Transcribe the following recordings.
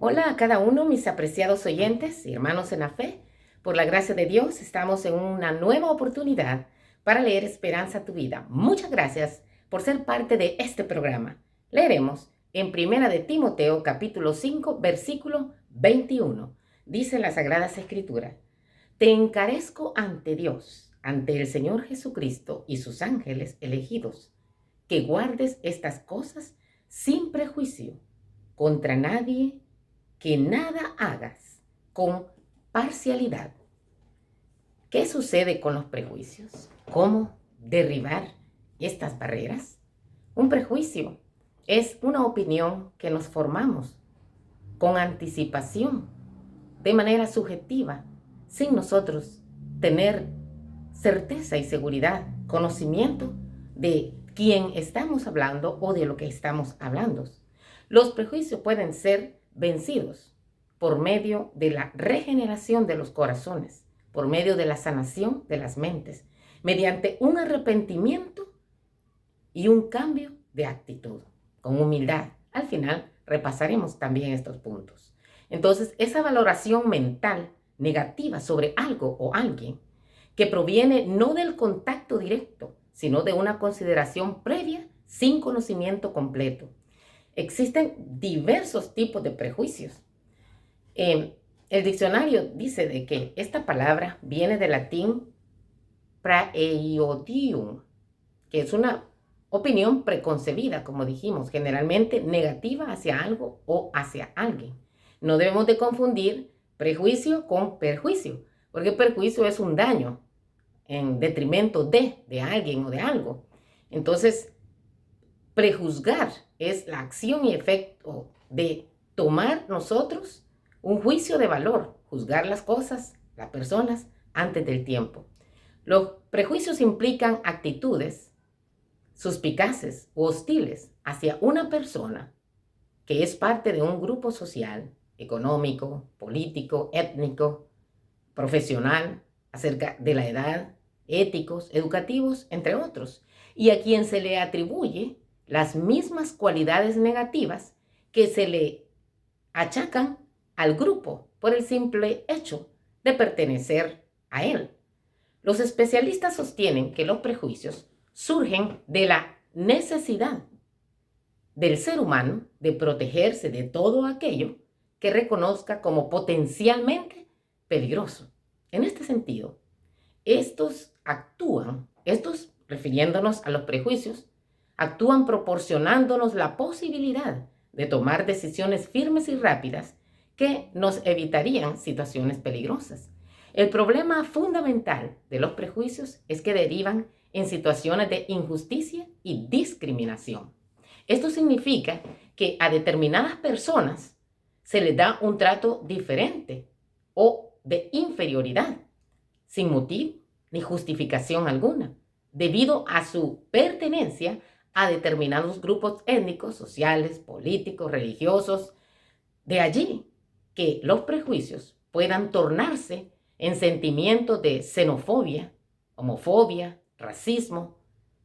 Hola a cada uno, mis apreciados oyentes y hermanos en la fe. Por la gracia de Dios, estamos en una nueva oportunidad para leer Esperanza a tu vida. Muchas gracias por ser parte de este programa. Leeremos en Primera de Timoteo, capítulo 5, versículo 21. Dice la Sagradas Escrituras: Te encarezco ante Dios, ante el Señor Jesucristo y sus ángeles elegidos, que guardes estas cosas sin prejuicio contra nadie, que nada hagas con parcialidad. ¿Qué sucede con los prejuicios? ¿Cómo derribar estas barreras? Un prejuicio es una opinión que nos formamos con anticipación, de manera subjetiva, sin nosotros tener certeza y seguridad, conocimiento de quién estamos hablando o de lo que estamos hablando. Los prejuicios pueden ser vencidos por medio de la regeneración de los corazones, por medio de la sanación de las mentes, mediante un arrepentimiento y un cambio de actitud, con humildad. Al final repasaremos también estos puntos. Entonces, esa valoración mental negativa sobre algo o alguien que proviene no del contacto directo, sino de una consideración previa sin conocimiento completo. Existen diversos tipos de prejuicios. El diccionario dice de que esta palabra viene del latín praeiodium, que es una opinión preconcebida, como dijimos, generalmente negativa hacia algo o hacia alguien. No debemos de confundir prejuicio con perjuicio, porque perjuicio es un daño en detrimento de alguien o de algo. Entonces, prejuzgar es la acción y efecto de tomar nosotros un juicio de valor, juzgar las cosas, las personas, antes del tiempo. Los prejuicios implican actitudes suspicaces o hostiles hacia una persona que es parte de un grupo social, económico, político, étnico, profesional, acerca de la edad, éticos, educativos, entre otros, y a quien se le atribuye las mismas cualidades negativas que se le achacan al grupo por el simple hecho de pertenecer a él. Los especialistas sostienen que los prejuicios surgen de la necesidad del ser humano de protegerse de todo aquello que reconozca como potencialmente peligroso. En este sentido, estos refiriéndonos a los prejuicios, actúan proporcionándonos la posibilidad de tomar decisiones firmes y rápidas que nos evitarían situaciones peligrosas. El problema fundamental de los prejuicios es que derivan en situaciones de injusticia y discriminación. Esto significa que a determinadas personas se les da un trato diferente o de inferioridad, sin motivo ni justificación alguna, debido a su pertenencia a determinados grupos étnicos, sociales, políticos, religiosos. De allí que los prejuicios puedan tornarse en sentimientos de xenofobia, homofobia, racismo,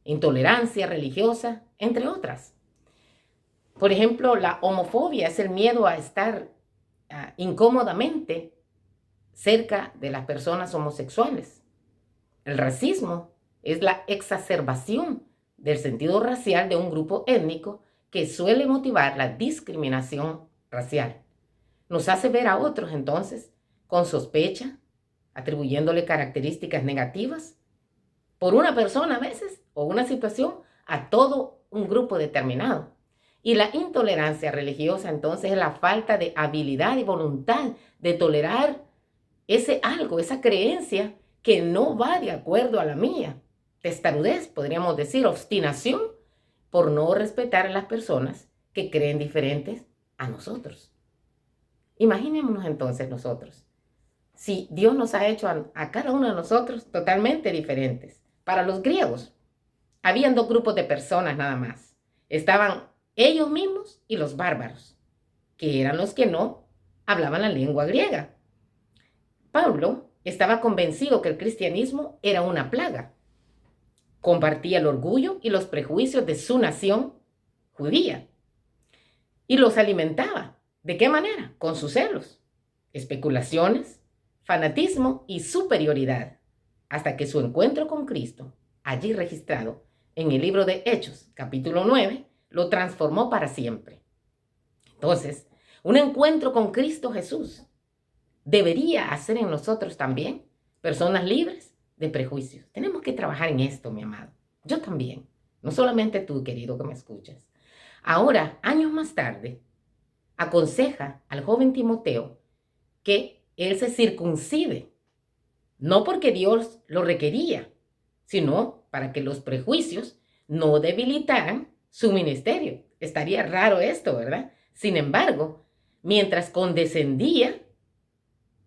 intolerancia religiosa, entre otras. Por ejemplo, la homofobia es el miedo a estar incómodamente cerca de las personas homosexuales. El racismo es la exacerbación del sentido racial de un grupo étnico que suele motivar la discriminación racial. Nos hace ver a otros entonces con sospecha, atribuyéndole características negativas por una persona a veces o una situación a todo un grupo determinado. Y la intolerancia religiosa entonces es la falta de habilidad y voluntad de tolerar ese algo, esa creencia que no va de acuerdo a la mía. Testarudez, podríamos decir, obstinación por no respetar a las personas que creen diferentes a nosotros. Imaginémonos entonces nosotros, si Dios nos ha hecho a cada uno de nosotros totalmente diferentes. Para los griegos, habían dos grupos de personas nada más. Estaban ellos mismos y los bárbaros, que eran los que no hablaban la lengua griega. Pablo estaba convencido que el cristianismo era una plaga. Compartía el orgullo y los prejuicios de su nación judía y los alimentaba ¿De qué manera? Con sus celos, especulaciones, fanatismo y superioridad, hasta que su encuentro con Cristo, allí registrado en el libro de Hechos, capítulo 9, lo transformó para siempre. Entonces, un encuentro con Cristo Jesús debería hacer en nosotros también personas libres de prejuicios. Tenemos que trabajar en esto, mi amado. Yo también. No solamente tú, querido, que me escuchas. Ahora, años más tarde, aconseja al joven Timoteo que él se circuncide, no porque Dios lo requería, sino para que los prejuicios no debilitaran su ministerio. Estaría raro esto, ¿verdad? Sin embargo, mientras condescendía,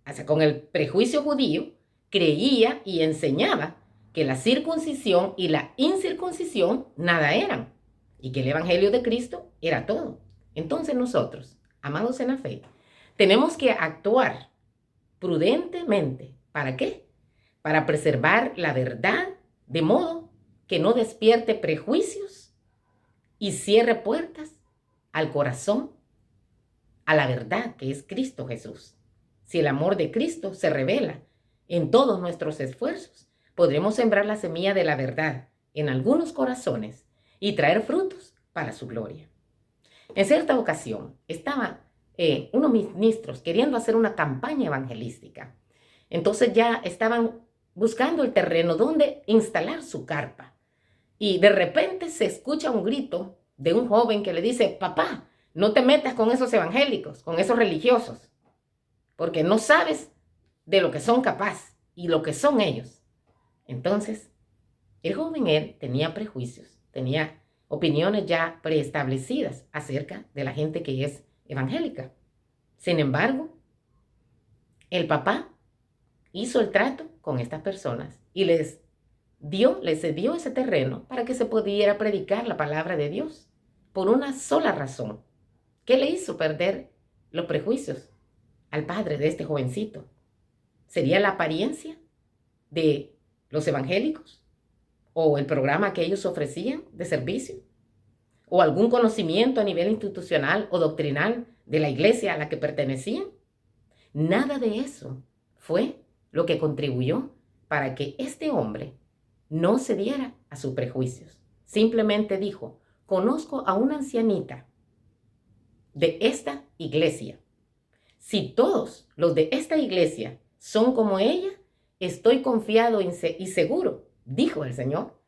hasta con el prejuicio judío, creía y enseñaba que la circuncisión y la incircuncisión nada eran y que el evangelio de Cristo era todo. Entonces nosotros, amados en la fe, tenemos que actuar prudentemente. ¿Para qué? Para preservar la verdad de modo que no despierte prejuicios y cierre puertas al corazón, a la verdad que es Cristo Jesús. Si el amor de Cristo se revela en todos nuestros esfuerzos, podremos sembrar la semilla de la verdad en algunos corazones y traer frutos para su gloria. En cierta ocasión, estaban unos ministros queriendo hacer una campaña evangelística. Entonces ya estaban buscando el terreno donde instalar su carpa. Y de repente se escucha un grito de un joven que le dice: papá, no te metas con esos evangélicos, con esos religiosos, porque no sabes de lo que son capaces y lo que son ellos. Entonces, el joven él tenía prejuicios, tenía opiniones ya preestablecidas acerca de la gente que es evangélica. Sin embargo, el papá hizo el trato con estas personas y les cedió ese terreno para que se pudiera predicar la palabra de Dios por una sola razón. ¿Qué le hizo perder los prejuicios al padre de este jovencito? ¿Sería la apariencia de los evangélicos? ¿O el programa que ellos ofrecían de servicio? ¿O algún conocimiento a nivel institucional o doctrinal de la iglesia a la que pertenecían? Nada de eso fue lo que contribuyó para que este hombre no cediera a sus prejuicios. Simplemente dijo: conozco a una ancianita de esta iglesia. Si todos los de esta iglesia son como ella, estoy confiado y seguro, dijo el Señor,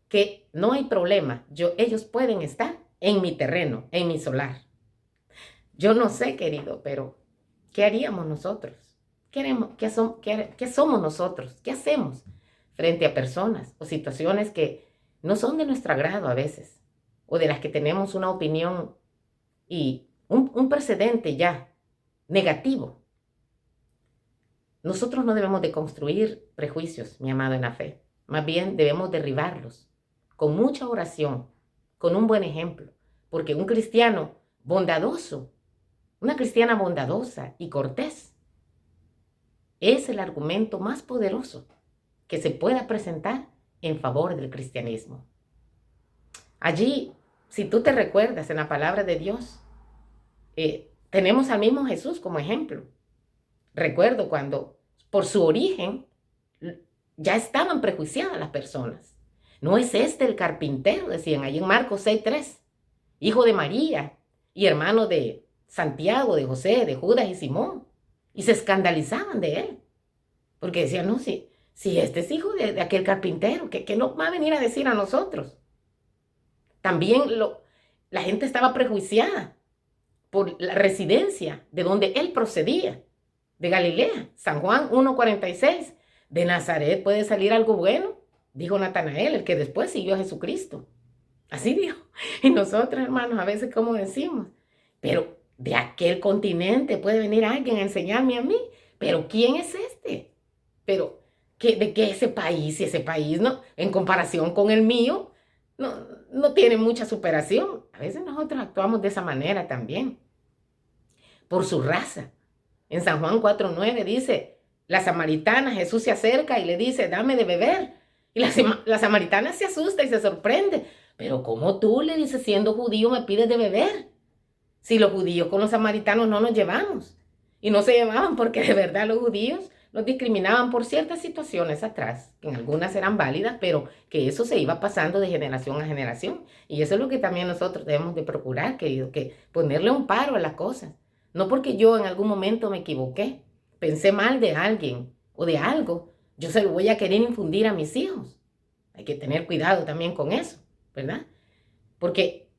que no hay problema. Ellos pueden estar en mi terreno, en mi solar. Yo no sé, querido, pero ¿qué haríamos nosotros? ¿Qué somos nosotros? ¿Qué hacemos frente a personas o situaciones que no son de nuestro agrado a veces, o de las que tenemos una opinión y un precedente ya negativo? Nosotros no debemos de construir prejuicios, mi amado en la fe. Más bien debemos derribarlos con mucha oración, con un buen ejemplo. Porque un cristiano bondadoso, una cristiana bondadosa y cortés, es el argumento más poderoso que se pueda presentar en favor del cristianismo. Allí, si tú te recuerdas en la palabra de Dios, tenemos al mismo Jesús como ejemplo. Recuerdo cuando por su origen ya estaban prejuiciadas las personas. ¿No es este el carpintero?, decían allí en Marcos 6:3, hijo de María y hermano de Santiago, de José, de Judas y Simón. Y se escandalizaban de él, porque decían: no, si este es hijo de aquel carpintero, ¿qué nos va a venir a decir a nosotros? También la gente estaba prejuiciada por la residencia de donde él procedía, de Galilea. San Juan 1:46, de Nazaret puede salir algo bueno, dijo Natanael, el que después siguió a Jesucristo. Así dijo. Y nosotros, hermanos, a veces, ¿cómo decimos? Pero de aquel continente puede venir alguien a enseñarme a mí. ¿Pero quién es este? ¿Pero de qué ese país? Si ese país, no, en comparación con el mío, no tiene mucha superación. A veces nosotros actuamos de esa manera también. Por su raza. En San Juan 4:9 dice: la samaritana, Jesús se acerca y le dice: dame de beber. Y la samaritana se asusta y se sorprende. Pero ¿cómo tú, le dices, siendo judío, me pides de beber? Si los judíos con los samaritanos no nos llevamos. Y no se llevaban porque de verdad los judíos los discriminaban por ciertas situaciones atrás, que en algunas eran válidas, pero que eso se iba pasando de generación a generación. Y eso es lo que también nosotros debemos de procurar, querido, que ponerle un paro a las cosas. No porque yo en algún momento me equivoqué, pensé mal de alguien o de algo, yo se lo voy a querer infundir a mis hijos. Hay que tener cuidado también con eso, ¿verdad? Porque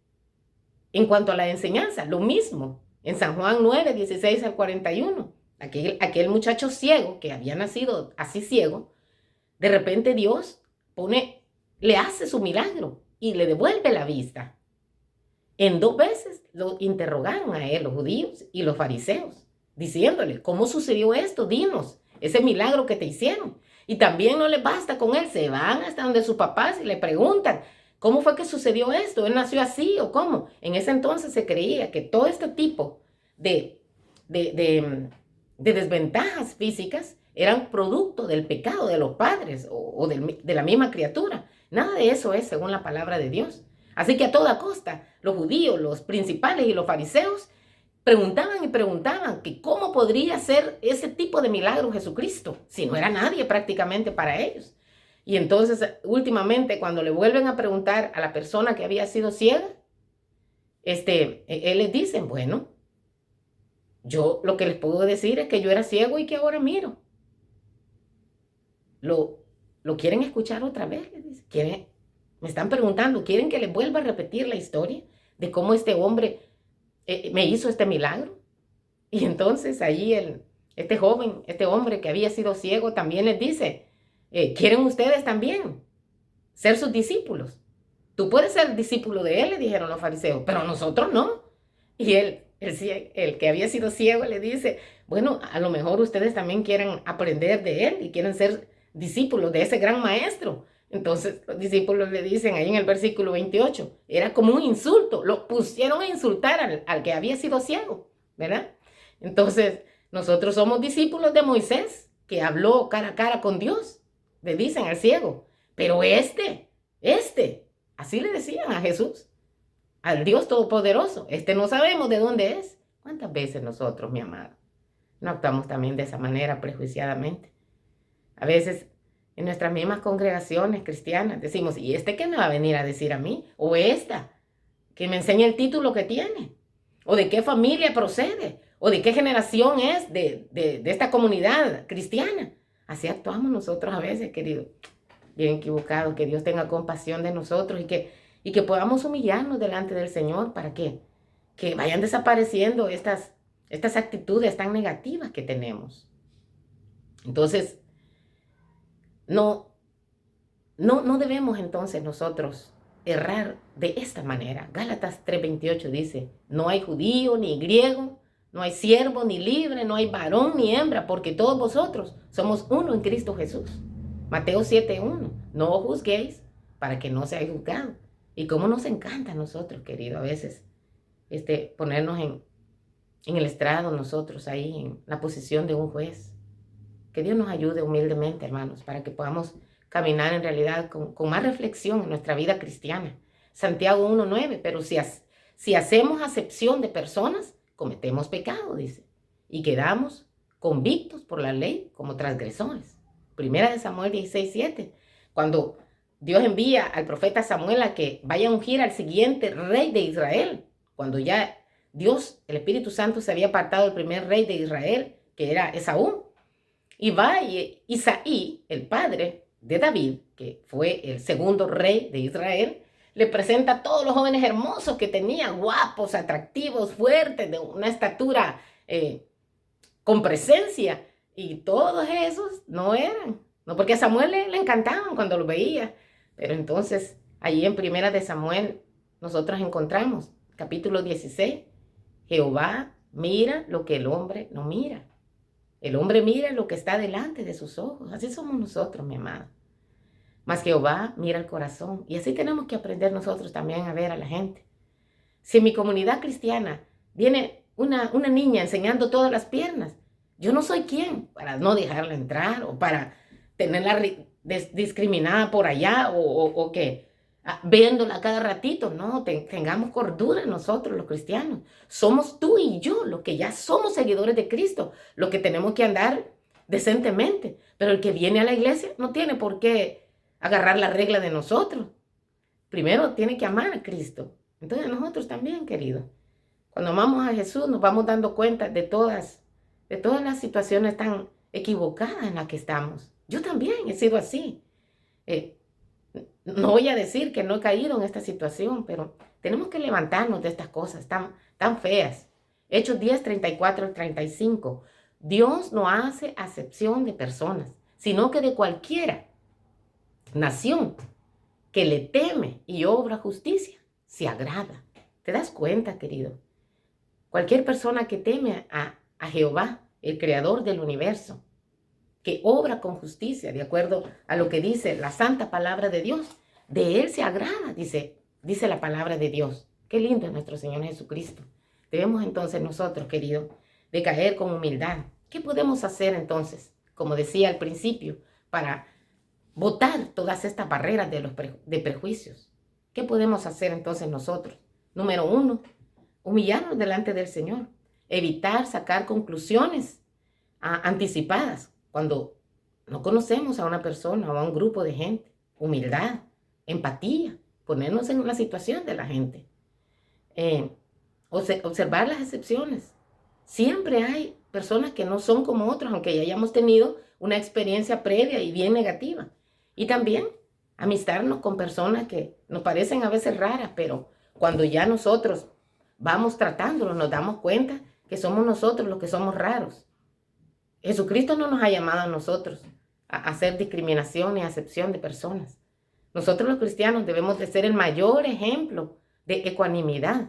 en cuanto a la enseñanza, lo mismo. En San Juan 9, 16 al 41, aquel muchacho ciego que había nacido así ciego, de repente Dios le hace su milagro y le devuelve la vista. En 2 veces lo interrogaron a él, los judíos y los fariseos, diciéndole, ¿cómo sucedió esto? Dinos, ese milagro que te hicieron. Y también no les basta con él, se van hasta donde sus papás y le preguntan, ¿cómo fue que sucedió esto? ¿Él nació así o cómo? En ese entonces se creía que todo este tipo de desventajas físicas eran producto del pecado de los padres o de la misma criatura. Nada de eso es según la palabra de Dios. Así que a toda costa, los judíos, los principales y los fariseos preguntaban y preguntaban que cómo podría ser ese tipo de milagro Jesucristo, si no era nadie prácticamente para ellos. Y entonces, últimamente, cuando le vuelven a preguntar a la persona que había sido ciega, él les dice, bueno, yo lo que les puedo decir es que yo era ciego y que ahora miro. ¿Lo quieren escuchar otra vez? Les dice. Me están preguntando, ¿quieren que les vuelva a repetir la historia de cómo este hombre me hizo este milagro? Y entonces ahí este hombre que había sido ciego también les dice, ¿quieren ustedes también ser sus discípulos? Tú puedes ser discípulo de él, le dijeron los fariseos, pero nosotros no. Y el que había sido ciego le dice, bueno, a lo mejor ustedes también quieren aprender de él y quieren ser discípulos de ese gran maestro. Entonces los discípulos le dicen ahí en el versículo 28, era como un insulto, lo pusieron a insultar al que había sido ciego, ¿verdad? Entonces nosotros somos discípulos de Moisés, que habló cara a cara con Dios, le dicen al ciego, pero así le decían a Jesús, al Dios Todopoderoso, no sabemos de dónde es. ¿Cuántas veces nosotros, mi amado, no actuamos también de esa manera prejuiciadamente? A veces en nuestras mismas congregaciones cristianas decimos, ¿y qué me va a venir a decir a mí? O esta, que me enseñe el título que tiene, o de qué familia procede, o de qué generación es de esta comunidad cristiana. Así actuamos nosotros a veces, querido. Bien equivocado, que Dios tenga compasión de nosotros y que podamos humillarnos delante del Señor para que vayan desapareciendo estas actitudes tan negativas que tenemos. Entonces, no debemos entonces nosotros errar de esta manera. Gálatas 3:28 dice, no hay judío ni griego, no hay siervo ni libre, no hay varón ni hembra, porque todos vosotros somos uno en Cristo Jesús. Mateo 7:1, no os juzguéis para que no seáis juzgados. Y cómo nos encanta a nosotros, querido, a veces ponernos en el estrado nosotros ahí, en la posición de un juez. Que Dios nos ayude humildemente, hermanos, para que podamos caminar en realidad con más reflexión en nuestra vida cristiana. Santiago 1:9, pero si hacemos acepción de personas, cometemos pecado, dice, y quedamos convictos por la ley como transgresores. Primera de Samuel 16:7, cuando Dios envía al profeta Samuel a que vaya a ungir al siguiente rey de Israel, cuando ya Dios, el Espíritu Santo, se había apartado del primer rey de Israel, que era Esaú. Y va y Isaí, el padre de David, que fue el segundo rey de Israel, le presenta a todos los jóvenes hermosos que tenía, guapos, atractivos, fuertes, de una estatura con presencia. Y todos esos no eran. No, porque a Samuel le encantaban cuando lo veía. Pero entonces, allí en Primera de Samuel, nosotros encontramos, capítulo 16, Jehová mira lo que el hombre no mira. El hombre mira lo que está delante de sus ojos. Así somos nosotros, mi amado. Mas Jehová mira el corazón. Y así tenemos que aprender nosotros también a ver a la gente. Si en mi comunidad cristiana viene una niña enseñando todas las piernas, yo no soy quien para no dejarla entrar o para tenerla discriminada por allá o que viéndola cada ratito. No, tengamos cordura nosotros los cristianos. Somos tú y yo los que ya somos seguidores de Cristo, los que tenemos que andar decentemente. Pero el que viene a la iglesia no tiene por qué agarrar la regla de nosotros. Primero tiene que amar a Cristo. Entonces nosotros también, queridos, cuando amamos a Jesús nos vamos dando cuenta de todas las situaciones tan equivocadas en las que estamos. Yo también he sido así. No voy a decir que no he caído en esta situación, pero tenemos que levantarnos de estas cosas tan feas. Hechos 10, 34 al 35. Dios no hace acepción de personas, sino que de cualquiera nación que le teme y obra justicia, se agrada. ¿Te das cuenta, querido? Cualquier persona que teme a Jehová, el creador del universo, que obra con justicia, de acuerdo a lo que dice la santa palabra de Dios, de él se agrada, dice la palabra de Dios. Qué lindo es nuestro Señor Jesucristo. Debemos entonces nosotros, querido, de caer con humildad. ¿Qué podemos hacer entonces, como decía al principio, para botar todas estas barreras de prejuicios? ¿Qué podemos hacer entonces nosotros? Número 1, humillarnos delante del Señor. Evitar sacar conclusiones anticipadas cuando no conocemos a una persona o a un grupo de gente. Humildad, empatía, ponernos en la situación de la gente. Observar las excepciones. Siempre hay personas que no son como otros, aunque ya hayamos tenido una experiencia previa y bien negativa. Y también amistarnos con personas que nos parecen a veces raras, pero cuando ya nosotros vamos tratándolo, nos damos cuenta que somos nosotros los que somos raros. Jesucristo no nos ha llamado a nosotros a hacer discriminación ni acepción de personas. Nosotros los cristianos debemos de ser el mayor ejemplo de ecuanimidad,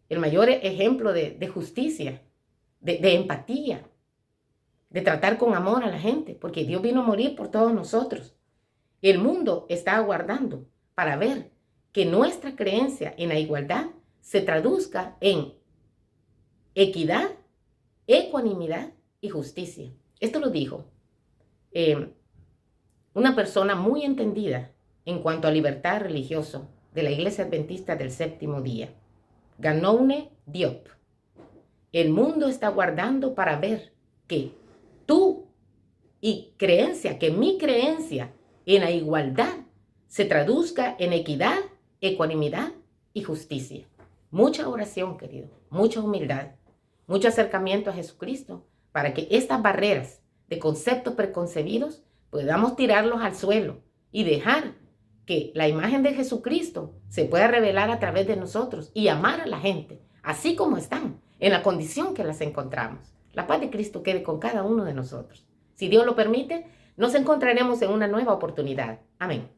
el mayor ejemplo de justicia, de empatía, de tratar con amor a la gente, porque Dios vino a morir por todos nosotros. El mundo está aguardando para ver que nuestra creencia en la igualdad se traduzca en equidad, ecuanimidad y justicia. Esto lo dijo una persona muy entendida en cuanto a libertad religiosa de la Iglesia Adventista del Séptimo Día, Ganoune Diop. El mundo está aguardando para ver que mi creencia en la igualdad se traduzca en equidad, ecuanimidad y justicia. Mucha oración, querido, mucha humildad, mucho acercamiento a Jesucristo para que estas barreras de conceptos preconcebidos podamos tirarlos al suelo y dejar que la imagen de Jesucristo se pueda revelar a través de nosotros y amar a la gente, así como están, en la condición que las encontramos. La paz de Cristo quede con cada uno de nosotros. Si Dios lo permite, nos encontraremos en una nueva oportunidad. Amén.